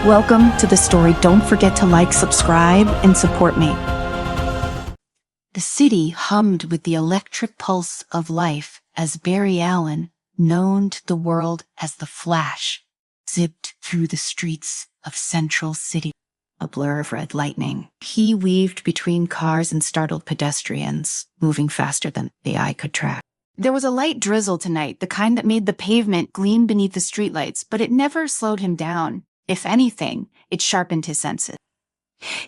Welcome to the story. Don't forget to like, subscribe, and support me. The city hummed with the electric pulse of life as Barry Allen, known to the world as the Flash, zipped through the streets of Central City. A blur of red lightning. He weaved between cars and startled pedestrians, moving faster than the eye could track. There was a light drizzle tonight, the kind that made the pavement gleam beneath the streetlights, but it never slowed him down. If anything, it sharpened his senses.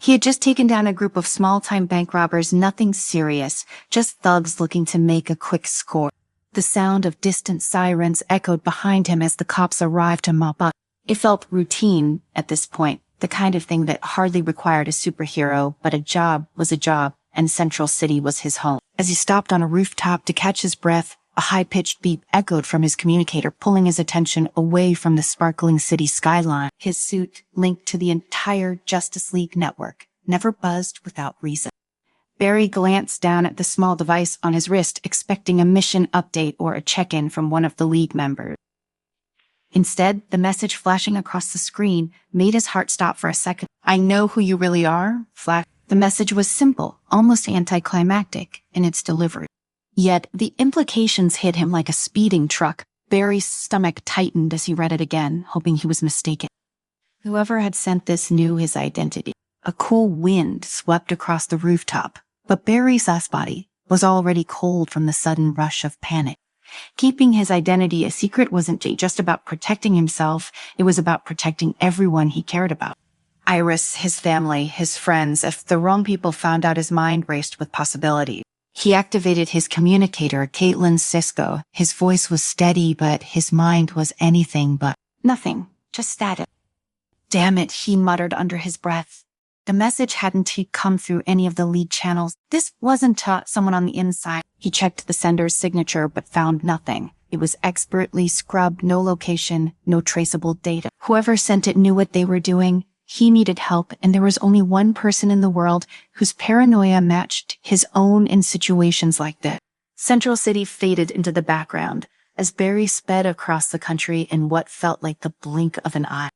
He had just taken down a group of small-time bank robbers, nothing serious, just thugs looking to make a quick score. The sound of distant sirens echoed behind him as the cops arrived to mop up. It felt routine at this point, the kind of thing that hardly required a superhero, but a job was a job, and Central City was his home. As he stopped on a rooftop to catch his breath, a high-pitched beep echoed from his communicator, pulling his attention away from the sparkling city skyline. His suit, linked to the entire Justice League network, never buzzed without reason. Barry glanced down at the small device on his wrist, expecting a mission update or a check-in from one of the League members. Instead, the message flashing across the screen made his heart stop for a second. "I know who you really are," flashed. The message was simple, almost anticlimactic in its delivery. Yet, the implications hit him like a speeding truck. Barry's stomach tightened as he read it again, hoping he was mistaken. Whoever had sent this knew his identity. A cool wind swept across the rooftop, but Barry's body was already cold from the sudden rush of panic. Keeping his identity a secret wasn't just about protecting himself, it was about protecting everyone he cared about. Iris, his family, his friends. If the wrong people found out, his mind raced with possibility. He activated his communicator, Caitlin Cisco. His voice was steady, but his mind was anything but nothing, just static. "Damn it," he muttered under his breath. The message hadn't come through any of the lead channels. This wasn't someone on the inside. He checked the sender's signature, but found nothing. It was expertly scrubbed, no location, no traceable data. Whoever sent it knew what they were doing. He needed help, and there was only one person in the world whose paranoia matched his own in situations like this. Central City faded into the background as Barry sped across the country in what felt like the blink of an eye.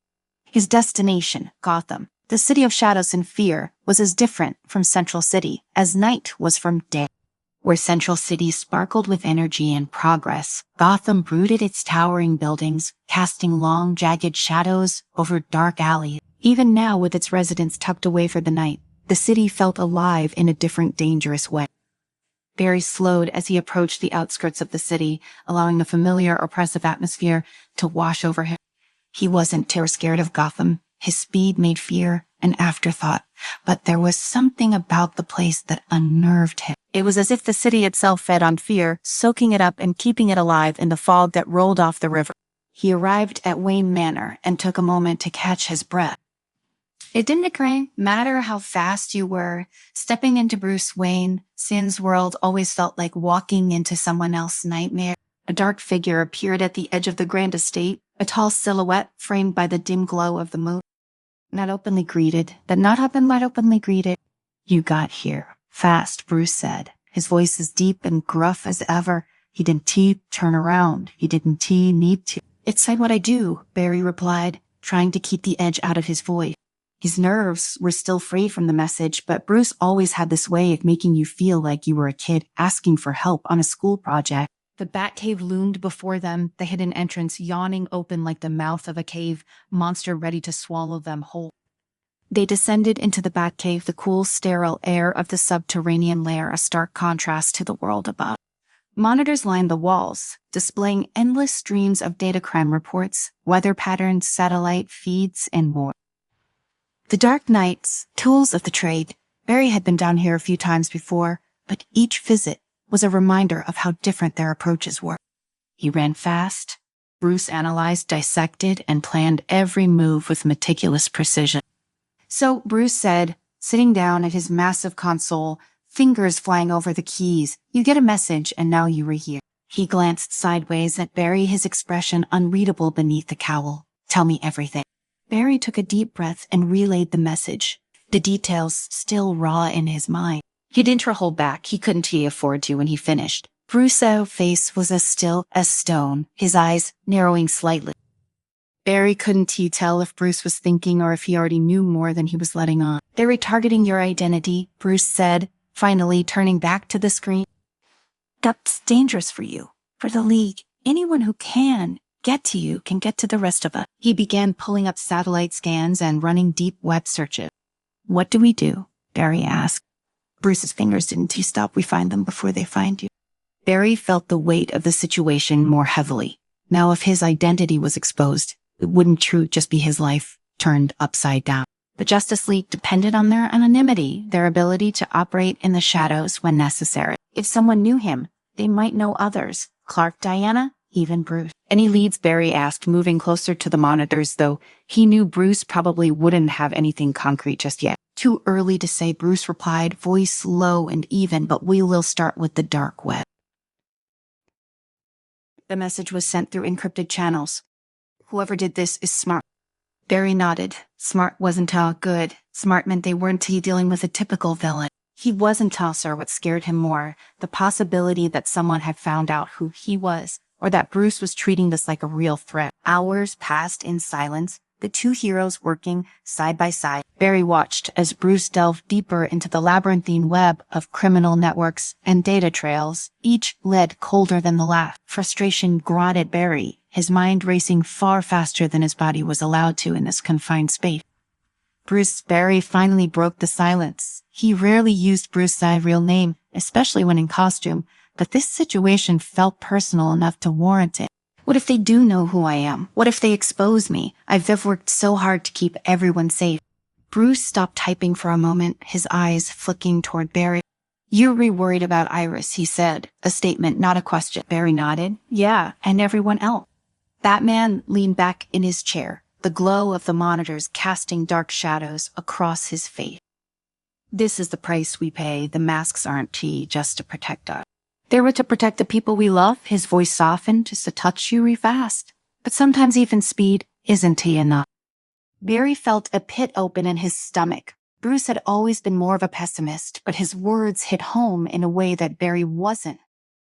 His destination, Gotham, the city of shadows and fear, was as different from Central City as night was from day. Where Central City sparkled with energy and progress, Gotham brooded its towering buildings, casting long, jagged shadows over dark alleys. Even now, with its residents tucked away for the night, the city felt alive in a different, dangerous way. Barry slowed as he approached the outskirts of the city, allowing the familiar, oppressive atmosphere to wash over him. He wasn't terror-scared of Gotham. His speed made fear an afterthought, but there was something about the place that unnerved him. It was as if the city itself fed on fear, soaking it up and keeping it alive in the fog that rolled off the river. He arrived at Wayne Manor and took a moment to catch his breath. It didn't matter how fast you were. Stepping into Bruce Wayne's world always felt like walking into someone else's nightmare. A dark figure appeared at the edge of the grand estate, a tall silhouette framed by the dim glow of the moon. Not openly greeted. "You got here fast," Bruce said. His voice as deep and gruff as ever. "He didn't turn around. He didn't need to." "It's what I do," Barry replied, trying to keep the edge out of his voice. His nerves were still free from the message, but Bruce always had this way of making you feel like you were a kid asking for help on a school project. The Batcave loomed before them, the hidden entrance yawning open like the mouth of a cave monster ready to swallow them whole. They descended into the Batcave, the cool, sterile air of the subterranean lair, a stark contrast to the world above. Monitors lined the walls, displaying endless streams of data crime reports, weather patterns, satellite feeds, and more. The Dark Knights, tools of the trade. Barry had been down here a few times before, but each visit was a reminder of how different their approaches were. He ran fast. Bruce analyzed, dissected, and planned every move with meticulous precision. "So," Bruce said, sitting down at his massive console, fingers flying over the keys, "you get a message, and now you were here." He glanced sideways at Barry, his expression unreadable beneath the cowl. "Tell me everything." Barry took a deep breath and relayed the message, the details still raw in his mind. He didn't hold back. He couldn't afford to when he finished. Bruce's face was as still as stone, his eyes narrowing slightly. Barry couldn't tell if Bruce was thinking or if he already knew more than he was letting on. "They're retargeting your identity," Bruce said, finally turning back to the screen. "That's dangerous for you, for the League. Anyone who can get to you can get to the rest of us." He began pulling up satellite scans and running deep web searches. "What do we do?" Barry asked. Bruce's fingers didn't stop. "We find them before they find you." Barry felt the weight of the situation more heavily. Now if his identity was exposed, it wouldn't just be his life turned upside down. The Justice League depended on their anonymity, their ability to operate in the shadows when necessary. If someone knew him, they might know others. Clark, Diana, even Bruce. "Any leads?" Barry asked, moving closer to the monitors, though he knew Bruce probably wouldn't have anything concrete just yet. "Too early to say," Bruce replied, voice low and even, "but we will start with the dark web." The message was sent through encrypted channels. "Whoever did this is smart." Barry nodded. Smart wasn't all good. Smart meant they weren't dealing with a typical villain. He wasn't sure what scared him more, the possibility that someone had found out who he was, or that Bruce was treating this like a real threat. Hours passed in silence, the two heroes working side by side. Barry watched as Bruce delved deeper into the labyrinthine web of criminal networks and data trails. Each led colder than the last. Frustration gnawed at Barry, his mind racing far faster than his body was allowed to in this confined space. Barry finally broke the silence. He rarely used Bruce's real name, especially when in costume, but this situation felt personal enough to warrant it. "What if they do know who I am? What if they expose me? I've worked so hard to keep everyone safe." Bruce stopped typing for a moment, his eyes flicking toward Barry. "You're worried about Iris," he said, a statement, not a question. Barry nodded. "Yeah, and everyone else." Batman leaned back in his chair, the glow of the monitors casting dark shadows across his face. "This is the price we pay. The masks aren't just to protect us. They were to protect the people we love." His voice softened just a touch fast. "But sometimes even speed isn't enough." Barry felt a pit open in his stomach. Bruce had always been more of a pessimist, but his words hit home in a way that Barry wasn't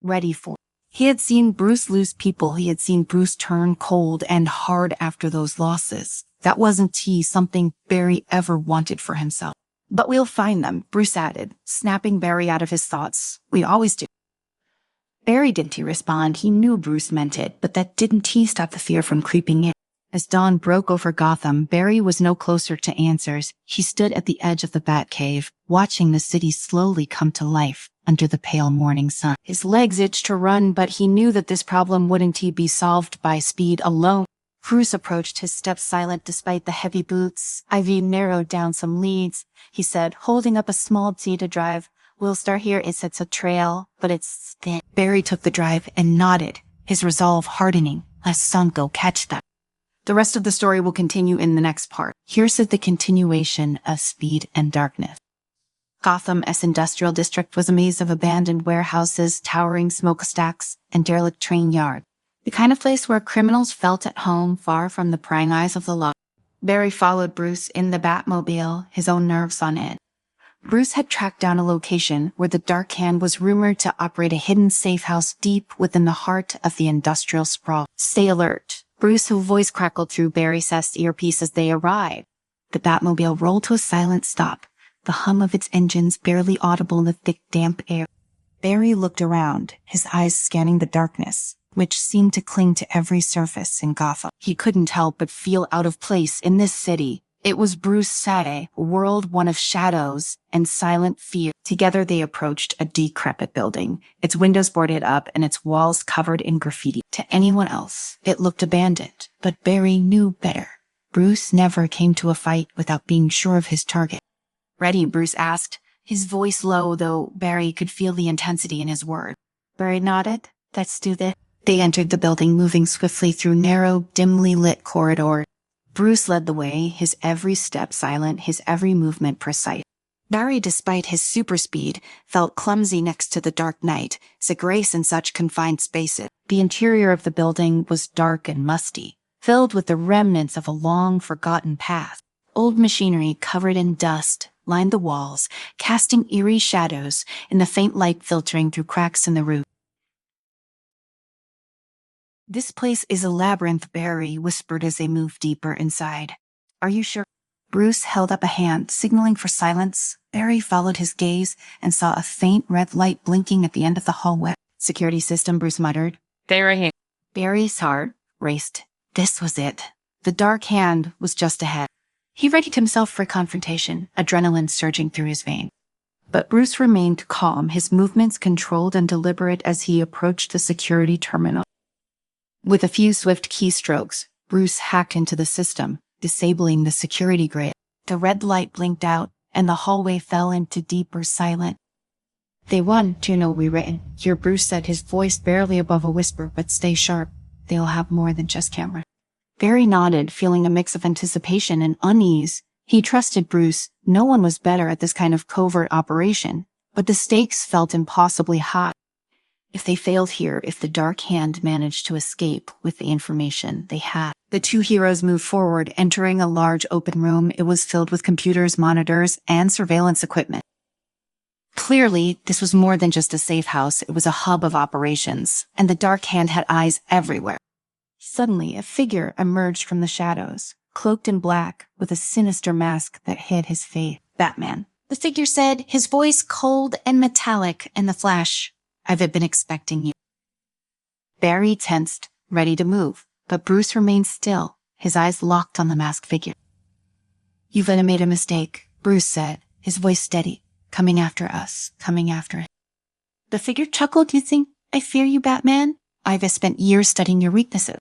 ready for. He had seen Bruce lose people. He had seen Bruce turn cold and hard after those losses. That wasn't something Barry ever wanted for himself. "But we'll find them," Bruce added, snapping Barry out of his thoughts. "We always do." Barry didn't respond. He knew Bruce meant it, but that didn't stop the fear from creeping in. As dawn broke over Gotham, Barry was no closer to answers. He stood at the edge of the Batcave, watching the city slowly come to life under the pale morning sun. His legs itched to run, but he knew that this problem wouldn't be solved by speed alone. Bruce approached, his steps silent despite the heavy boots. "I've narrowed down some leads," he said, holding up a small tee to drive. "We'll start here. It's a trail, but it's thin." Barry took the drive and nodded, his resolve hardening. "Let sun go catch that." The rest of the story will continue in the next part. Here's the continuation of Speed and Darkness. Gotham's industrial district was a maze of abandoned warehouses, towering smokestacks, and derelict train yards. The kind of place where criminals felt at home, far from the prying eyes of the law. Barry followed Bruce in the Batmobile, his own nerves on edge. Bruce had tracked down a location where the Dark Hand was rumored to operate a hidden safe house deep within the heart of the industrial sprawl. "Stay alert," Bruce's voice crackled through Barry's earpiece as they arrived. The Batmobile rolled to a silent stop, the hum of its engines barely audible in the thick, damp air. Barry looked around, his eyes scanning the darkness, which seemed to cling to every surface in Gotham. He couldn't help but feel out of place in this city. It was Bruce Sade, a world one of shadows and silent fear. Together they approached a decrepit building, its windows boarded up and its walls covered in graffiti. To anyone else, it looked abandoned, but Barry knew better. Bruce never came to a fight without being sure of his target. "Ready?" Bruce asked, his voice low, though Barry could feel the intensity in his words. Barry nodded. "Let's do this." They entered the building, moving swiftly through narrow, dimly lit corridors. Bruce led the way, his every step silent, his every movement precise. Barry, despite his super speed, felt clumsy next to the Dark Knight, a grace in such confined spaces. The interior of the building was dark and musty, filled with the remnants of a long-forgotten past. Old machinery covered in dust lined the walls, casting eerie shadows in the faint light filtering through cracks in the roof. This place is a labyrinth, Barry whispered as they moved deeper inside. Are you sure? Bruce held up a hand, signaling for silence. Barry followed his gaze and saw a faint red light blinking at the end of the hallway. Security system, Bruce muttered. Stay right here. Barry's heart raced. This was it. The dark hand was just ahead. He readied himself for confrontation, adrenaline surging through his veins. But Bruce remained calm, his movements controlled and deliberate as he approached the security terminal. With a few swift keystrokes, Bruce hacked into the system, disabling the security grid. The red light blinked out, and the hallway fell into deeper silence. They won, Juno rewritten. Here Bruce said, his voice barely above a whisper, but stay sharp. They'll have more than just cameras. Barry nodded, feeling a mix of anticipation and unease. He trusted Bruce. No one was better at this kind of covert operation, but the stakes felt impossibly high. If they failed here, if the dark hand managed to escape with the information they had. The two heroes moved forward, entering a large open room. It was filled with computers, monitors, and surveillance equipment. Clearly, this was more than just a safe house. It was a hub of operations, and the dark hand had eyes everywhere. Suddenly, a figure emerged from the shadows, cloaked in black, with a sinister mask that hid his face. Batman. The figure said, his voice cold and metallic in the flash. I've been expecting you. Barry tensed, ready to move, but Bruce remained still, his eyes locked on the masked figure. You've made a mistake, Bruce said, his voice steady. Coming after us, coming after it. The figure chuckled. You think I fear you, Batman? I've spent years studying your weaknesses.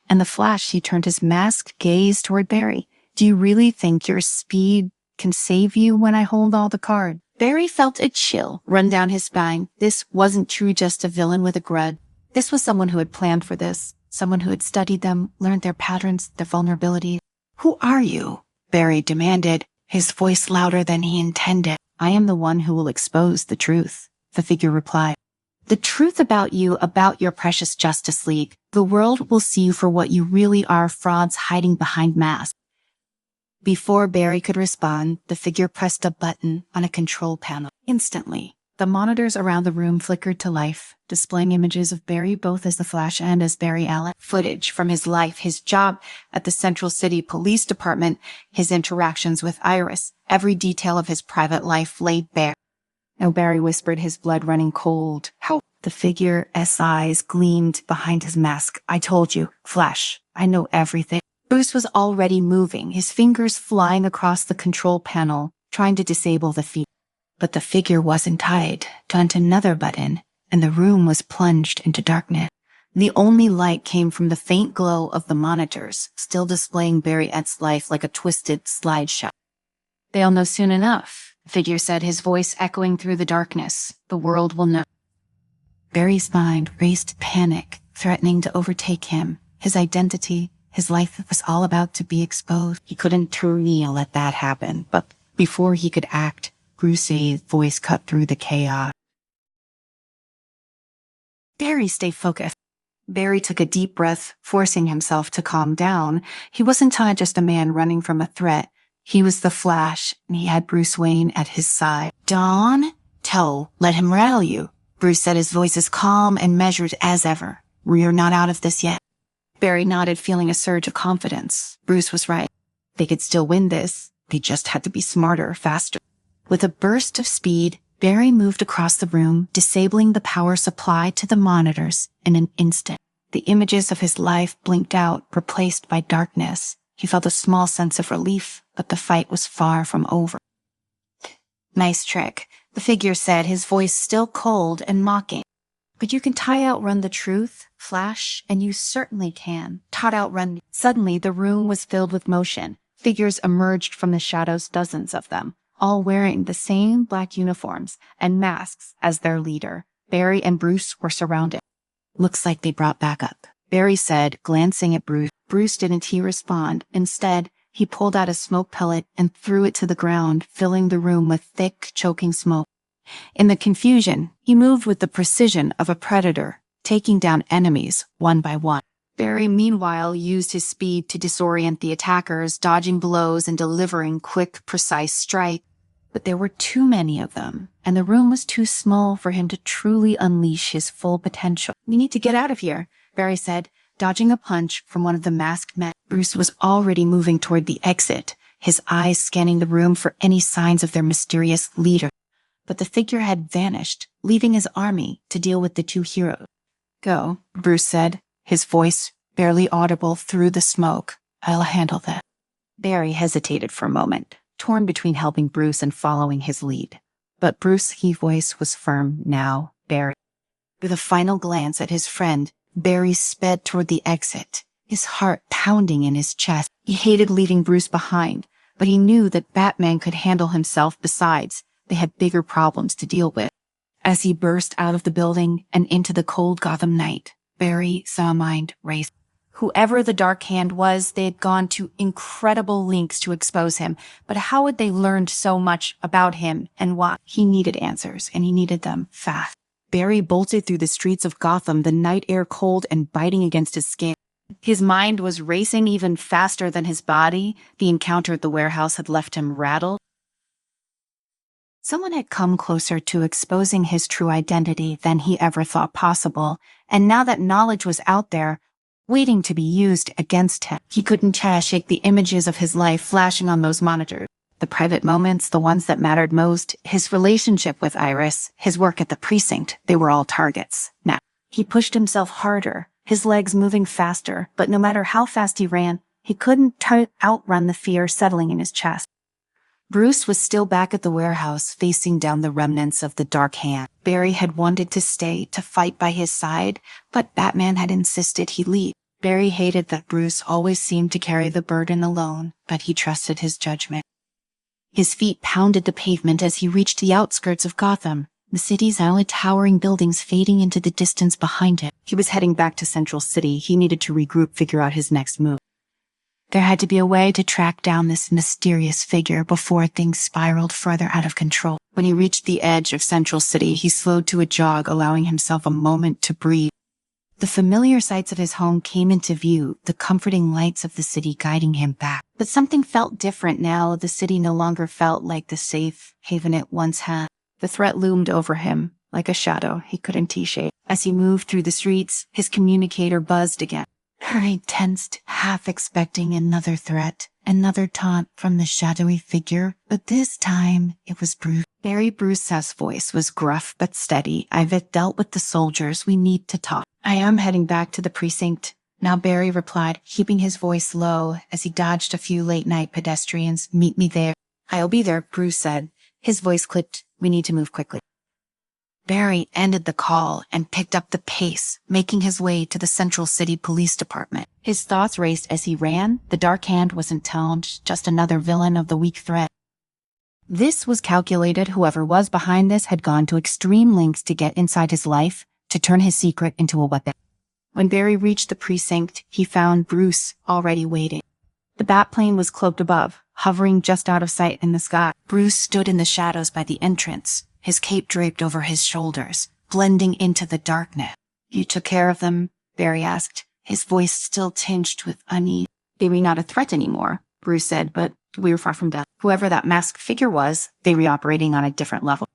And the flash, he turned his masked gaze toward Barry. Do you really think your speed can save you when I hold all the cards? Barry felt a chill run down his spine. This wasn't true just a villain with a grudge. This was someone who had planned for this, someone who had studied them, learned their patterns, their vulnerabilities. Who are you? Barry demanded, his voice louder than he intended. I am the one who will expose the truth, the figure replied. The truth about you, about your precious Justice League. The world will see you for what you really are, frauds hiding behind masks. Before Barry could respond, the figure pressed a button on a control panel. Instantly, the monitors around the room flickered to life, displaying images of Barry both as the Flash and as Barry Allen. Footage from his life, his job at the Central City Police Department, his interactions with Iris, every detail of his private life laid bare. Now Barry whispered, his blood running cold. How? The figure's eyes gleamed behind his mask. I told you, Flash, I know everything. Bruce was already moving, his fingers flying across the control panel, trying to disable the feed. But the figure wasn't tied, turned another button, and the room was plunged into darkness. The only light came from the faint glow of the monitors, still displaying Barry's life like a twisted slideshow. They'll know soon enough, the figure said, his voice echoing through the darkness. The world will know. Barry's mind raced, panic, threatening to overtake him. His identity, his life was all about to be exposed. He couldn't truly let that happen, but before he could act, Bruce's voice cut through the chaos. Barry, stay focused. Barry took a deep breath, forcing himself to calm down. He wasn't just a man running from a threat. He was the Flash, and he had Bruce Wayne at his side. Dawn? Let him rattle you. Bruce said, his voice as calm and measured as ever. We're not out of this yet. Barry nodded, feeling a surge of confidence. Bruce was right. They could still win this. They just had to be smarter, faster. With a burst of speed, Barry moved across the room, disabling the power supply to the monitors in an instant. The images of his life blinked out, replaced by darkness. He felt a small sense of relief, but the fight was far from over. Nice trick, the figure said, his voice still cold and mocking. But you can outrun the truth, Flash, and you certainly can. Outrun me. Suddenly, the room was filled with motion. Figures emerged from the shadows, dozens of them, all wearing the same black uniforms and masks as their leader. Barry and Bruce were surrounded. Looks like they brought backup, Barry said, glancing at Bruce. Bruce didn't respond. Instead, he pulled out a smoke pellet and threw it to the ground, filling the room with thick, choking smoke. In the confusion, he moved with the precision of a predator, taking down enemies one by one. Barry, meanwhile, used his speed to disorient the attackers, dodging blows and delivering quick, precise strikes. But there were too many of them, and the room was too small for him to truly unleash his full potential. We need to get out of here, Barry said, Dodging a punch from one of the masked men, Bruce was already moving toward the exit, his eyes scanning the room for any signs of their mysterious leader. But the figure had vanished, leaving his army to deal with the two heroes. "Go," Bruce said, his voice barely audible through the smoke. "I'll handle that." Barry hesitated for a moment, torn between helping Bruce and following his lead. But Bruce's voice was firm now. "Barry." With a final glance at his friend, Barry sped toward the exit, his heart pounding in his chest. He hated leaving Bruce behind, but he knew that Batman could handle himself. Besides, they had bigger problems to deal with. As he burst out of the building and into the cold Gotham night, Barry saw a mind race. Whoever the Dark Hand was, they had gone to incredible lengths to expose him, but how had they learned so much about him and why? He needed answers, and he needed them fast. Barry bolted through the streets of Gotham, the night air cold and biting against his skin. His mind was racing even faster than his body. The encounter at the warehouse had left him rattled. Someone had come closer to exposing his true identity than he ever thought possible, and now that knowledge was out there, waiting to be used against him, he couldn't shake the images of his life flashing on those monitors. The private moments, the ones that mattered most, his relationship with Iris, his work at the precinct, they were all targets. Now, he pushed himself harder, his legs moving faster, but no matter how fast he ran, he couldn't outrun the fear settling in his chest. Bruce was still back at the warehouse, facing down the remnants of the Dark Hand. Barry had wanted to stay, to fight by his side, but Batman had insisted he leave. Barry hated that Bruce always seemed to carry the burden alone, but he trusted his judgment. His feet pounded the pavement as he reached the outskirts of Gotham, the city's now towering buildings fading into the distance behind him. He was heading back to Central City. He needed to regroup, figure out his next move. There had to be a way to track down this mysterious figure before things spiraled further out of control. When he reached the edge of Central City, he slowed to a jog, allowing himself a moment to breathe. The familiar sights of his home came into view, the comforting lights of the city guiding him back. But something felt different now. The city no longer felt like the safe haven it once had. The threat loomed over him, like a shadow he couldn't shake. As he moved through the streets, his communicator buzzed again. He tensed, half expecting another threat, another taunt from the shadowy figure, but this time it was Bruce. Barry Bruce's voice was gruff but steady. "I've dealt with the soldiers. We need to talk." "I am heading back to the precinct," now Barry replied, keeping his voice low as he dodged a few late-night pedestrians. "Meet me there." "I'll be there," Bruce said. His voice clipped. "We need to move quickly." Barry ended the call and picked up the pace, making his way to the Central City Police Department. His thoughts raced as he ran. The Dark Hand wasn't toned, just another villain of the weak threat. This was calculated. Whoever was behind this had gone to extreme lengths to get inside his life, to turn his secret into a weapon. When Barry reached the precinct, he found Bruce already waiting. The Batplane was cloaked above, hovering just out of sight in the sky. Bruce stood in the shadows by the entrance, his cape draped over his shoulders, blending into the darkness. "You took care of them?" Barry asked, his voice still tinged with unease. "They were not a threat anymore," Bruce said, "but we were far from death. Whoever that masked figure was, they were operating on a different level."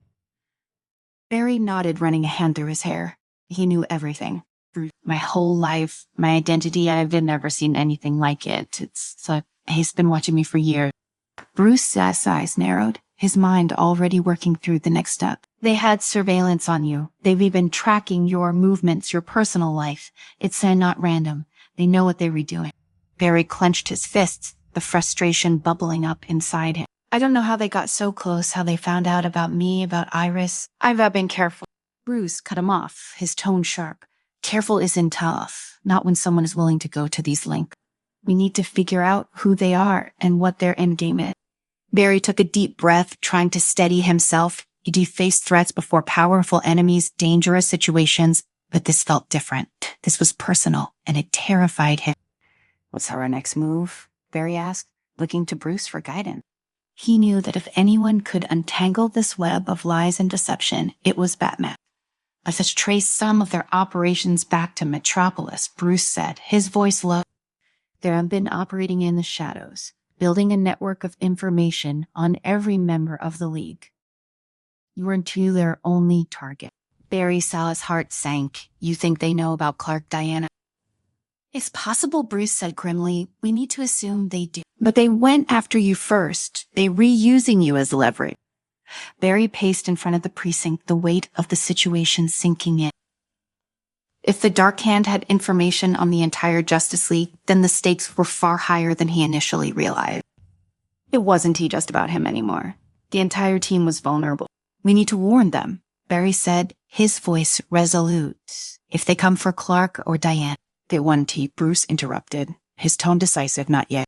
Barry nodded, running a hand through his hair. He knew everything. "My whole life, my identity, I've never seen anything like it. He's been watching me for years." Bruce's eyes narrowed, his mind already working through the next step. "They had surveillance on you. They've been tracking your movements, your personal life. It's not random. They know what they were doing." Barry clenched his fists, the frustration bubbling up inside him. "I don't know how they got so close, how they found out about me, about Iris. I've been careful." Bruce cut him off, his tone sharp. "Careful isn't tough, not when someone is willing to go to these lengths. We need to figure out who they are and what their endgame is." Barry took a deep breath, trying to steady himself. He'd faced threats before, powerful enemies, dangerous situations, but this felt different. This was personal, and it terrified him. "What's our next move?" Barry asked, looking to Bruce for guidance. He knew that if anyone could untangle this web of lies and deception, it was Batman. "Let's trace some of their operations back to Metropolis," Bruce said, his voice low. "They have been operating in the shadows, building a network of information on every member of the League. You weren't their only target." Barry saw his heart sank. "You think they know about Clark, Diana?" It's possible, Bruce said grimly. We need to assume they do. But they went after you first. They reusing you as leverage. Barry paced in front of the precinct, the weight of the situation sinking in. If the Dark Hand had information on the entire Justice League, then the stakes were far higher than he initially realized. It wasn't just about him anymore. The entire team was vulnerable. We need to warn them, Barry said, his voice resolute. If they come for Clark or Diane. They won't, Bruce interrupted, his tone decisive. Not yet.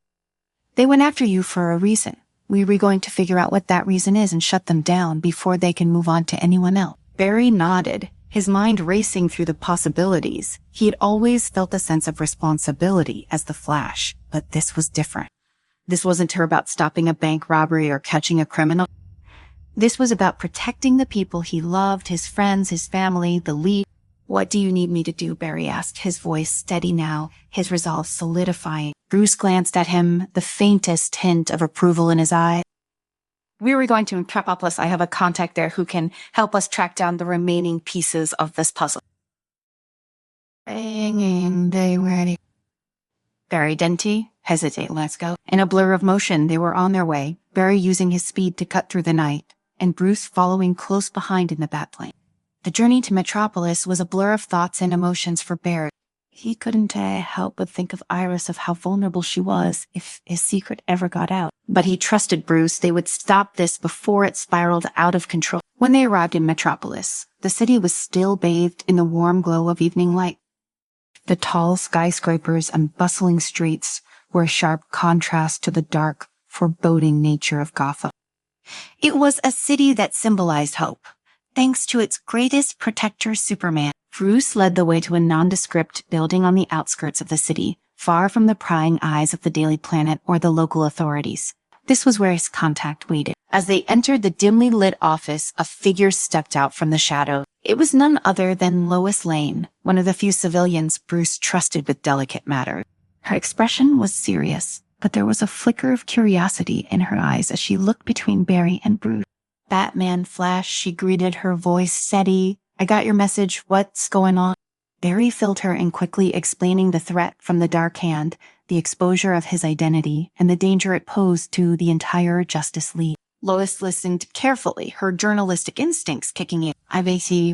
They went after you for a reason. We were going to figure out what that reason is and shut them down before they can move on to anyone else. Barry nodded, his mind racing through the possibilities. He had always felt a sense of responsibility as the Flash, but this was different. This wasn't about stopping a bank robbery or catching a criminal. This was about protecting the people he loved, his friends, his family, the League. What do you need me to do? Barry asked, his voice steady now, his resolve solidifying. Bruce glanced at him, the faintest hint of approval in his eye. We were going to Metropolis. I have a contact there who can help us track down the remaining pieces of this puzzle. They ready? Barry didn't hesitate. Let's go. In a blur of motion, they were on their way, Barry using his speed to cut through the night, and Bruce following close behind in the Batplane. The journey to Metropolis was a blur of thoughts and emotions for Barry. He couldn't help but think of Iris, of how vulnerable she was if his secret ever got out. But he trusted Bruce. They would stop this before it spiraled out of control. When they arrived in Metropolis, the city was still bathed in the warm glow of evening light. The tall skyscrapers and bustling streets were a sharp contrast to the dark, foreboding nature of Gotham. It was a city that symbolized hope. Thanks to its greatest protector, Superman, Bruce led the way to a nondescript building on the outskirts of the city, far from the prying eyes of the Daily Planet or the local authorities. This was where his contact waited. As they entered the dimly lit office, a figure stepped out from the shadow. It was none other than Lois Lane, one of the few civilians Bruce trusted with delicate matters. Her expression was serious, but there was a flicker of curiosity in her eyes as she looked between Barry and Bruce. Batman, Flash, she greeted, her voice steady. I got your message. What's going on? Barry filled her in, quickly explaining the threat from the Dark Hand, the exposure of his identity, and the danger it posed to the entire Justice League. Lois listened carefully, her journalistic instincts kicking in. I've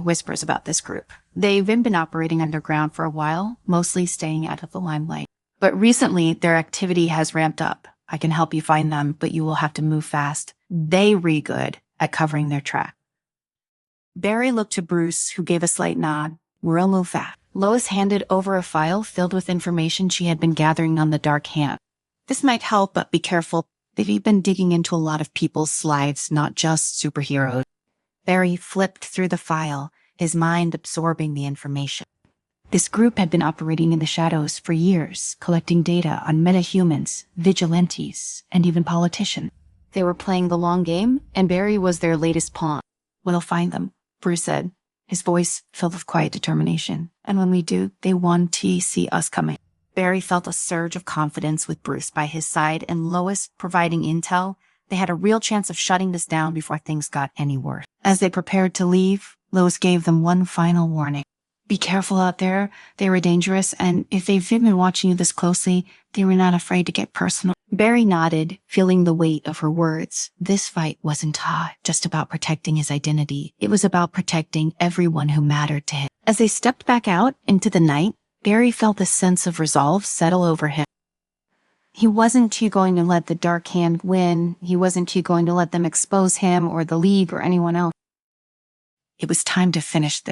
whispers about this group. They've been operating underground for a while, mostly staying out of the limelight. But recently, their activity has ramped up. I can help you find them, but you will have to move fast. They good at covering their track. Barry looked to Bruce, who gave a slight nod. We'll move fast. Lois handed over a file filled with information she had been gathering on the Dark Hand. This might help, but be careful. They've been digging into a lot of people's lives, not just superheroes. Barry flipped through the file, his mind absorbing the information. This group had been operating in the shadows for years, collecting data on metahumans, vigilantes, and even politicians. They were playing the long game, and Barry was their latest pawn. We'll find them, Bruce said, his voice filled with quiet determination. And when we do, they won't see us coming. Barry felt a surge of confidence with Bruce by his side and Lois providing intel. They had a real chance of shutting this down before things got any worse. As they prepared to leave, Lois gave them one final warning. Be careful out there. They were dangerous, and if they've been watching you this closely, they were not afraid to get personal. Barry nodded, feeling the weight of her words. This fight wasn't just about protecting his identity. It was about protecting everyone who mattered to him. As they stepped back out into the night, Barry felt a sense of resolve settle over him. He wasn't going to let the Dark Hand win. He wasn't going to let them expose him or the League or anyone else. It was time to finish this.